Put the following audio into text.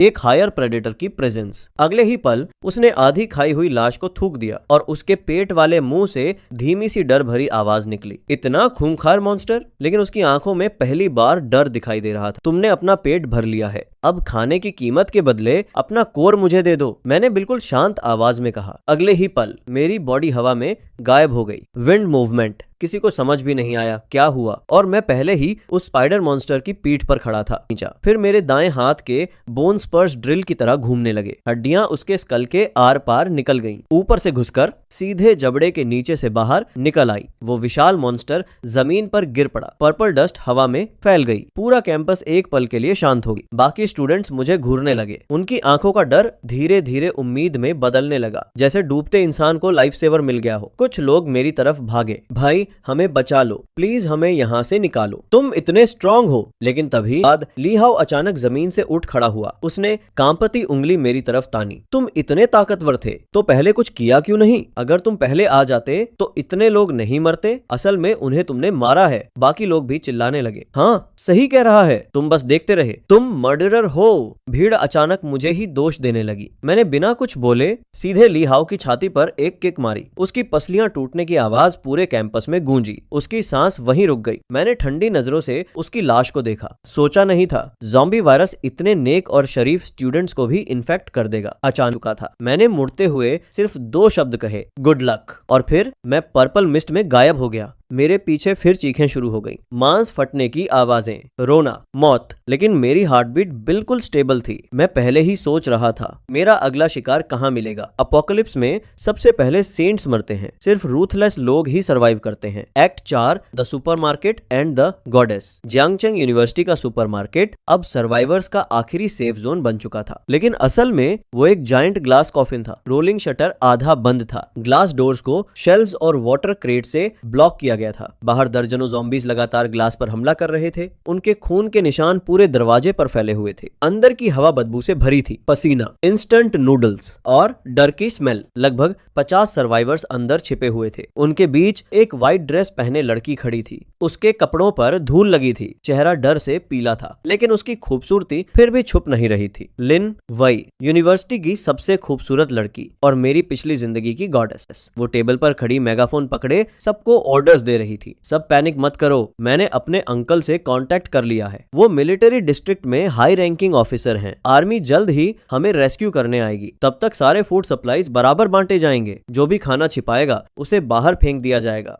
एक higher predator की presence. अगले ही पल उसने आधी खाई हुई लाश को थूक दिया और उसके पेट वाले मुंह से धीमी सी डर भरी आवाज निकली। इतना खूंखार मॉन्स्टर, लेकिन उसकी आंखों में पहली बार डर दिखाई दे रहा था। तुमने अपना पेट भर लिया है, अब खाने की कीमत के बदले अपना कोर मुझे दे दो, मैंने बिल्कुल शांत आवाज में कहा। अगले ही पल मेरी बॉडी हवा में गायब हो गई। विंड मूवमेंट, किसी को समझ भी नहीं आया क्या हुआ, और मैं पहले ही उस स्पाइडर मॉन्स्टर की पीठ पर खड़ा था। फिर मेरे दाएं हाथ के बोन स्पर्श ड्रिल की तरह घूमने लगे। हड्डियां उसके स्कल के आर पार निकल गईं, ऊपर से घुसकर सीधे जबड़े के नीचे से बाहर निकल आई। वो विशाल मॉन्स्टर जमीन पर गिर पड़ा। पर्पल डस्ट हवा में फैल गई। पूरा कैंपस एक पल के लिए शांत हो गई। बाकी स्टूडेंट्स मुझे घूरने लगे। उनकी आंखों का डर धीरे धीरे उम्मीद में बदलने लगा, जैसे डूबते इंसान को लाइफ सेवर मिल गया हो। कुछ लोग मेरी तरफ भागे। भाई हमें बचा लो, प्लीज हमें यहाँ से निकालो, तुम इतने स्ट्रांग हो। लेकिन तभी बाद ली हाओ अचानक जमीन से उठ खड़ा हुआ। उसने कांपती उंगली मेरी तरफ तानी। तुम इतने ताकतवर थे तो पहले कुछ किया क्यों नहीं? अगर तुम पहले आ जाते तो इतने लोग नहीं मरते। असल में उन्हें तुमने मारा है। बाकी लोग भी चिल्लाने लगे। हाँ सही कह रहा है, तुम बस देखते रहे, तुम मर्डरर हो। भीड़ अचानक मुझे ही दोष देने लगी। मैंने बिना कुछ बोले सीधे ली हाओ की छाती पर एक किक मारी। उसकी पसलियां टूटने की आवाज पूरे कैंपस में गूंजी। उसकी सांस वहीं रुक गई। मैंने ठंडी नजरों से उसकी लाश को देखा। सोचा नहीं था ज़ॉम्बी वायरस इतने नेक और शरीफ स्टूडेंट्स को भी इन्फेक्ट कर देगा। अचानक चुका था। मैंने मुड़ते हुए सिर्फ 2 शब्द कहे, गुड लक, और फिर मैं पर्पल मिस्ट में गायब हो गया। मेरे पीछे फिर चीखें शुरू हो गईं, मांस फटने की आवाजें, रोना, मौत। लेकिन मेरी हार्ट बीट बिल्कुल स्टेबल थी। मैं पहले ही सोच रहा था मेरा अगला शिकार कहां मिलेगा। अपोकलिप्स में सबसे पहले सेंट्स मरते हैं, सिर्फ रूथलेस लोग ही सरवाइव करते हैं। Act 4, the supermarket and the goddess. Jiangcheng university का सुपरमार्केट अब सर्वाइवर्स का आखिरी सेफ जोन बन चुका था, लेकिन असल में वो एक जायंट ग्लास कॉफिन था। रोलिंग शटर आधा बंद था। ग्लास डोर्स को शेल्व्स और वाटर क्रेट से ब्लॉक किया गया था। बाहर दर्जनों ज़ॉम्बीज लगातार ग्लास पर हमला कर रहे थे। उनके खून के निशान पूरे दरवाजे पर फैले हुए थे। अंदर की हवा बदबू से भरी थी। पसीना, इंस्टेंट नूडल्स और डर की स्मेल। लगभग 50 सर्वाइवर्स अंदर छिपे हुए थे। उनके बीच एक व्हाइट ड्रेस पहने लड़की खड़ी थी। उसके कपड़ों पर धूल लगी थी। चेहरा डर से पीला था, लेकिन उसकी खूबसूरती फिर भी छुप नहीं रही थी। लिन वई, यूनिवर्सिटी की सबसे खूबसूरत लड़की और मेरी पिछली जिंदगी की गॉडेस। वो टेबल पर खड़ी मेगाफोन पकड़े सबको ऑर्डर्स दे रही थी। सब पैनिक मत करो, मैंने अपने अंकल से कांटेक्ट कर लिया है। वो मिलिट्री डिस्ट्रिक्ट में हाई रैंकिंग ऑफिसर हैं। आर्मी जल्द ही हमें रेस्क्यू करने आएगी। तब तक सारे फूड सप्लाईज बराबर बांटे जाएंगे। जो भी खाना छिपाएगा उसे बाहर फेंक दिया जाएगा।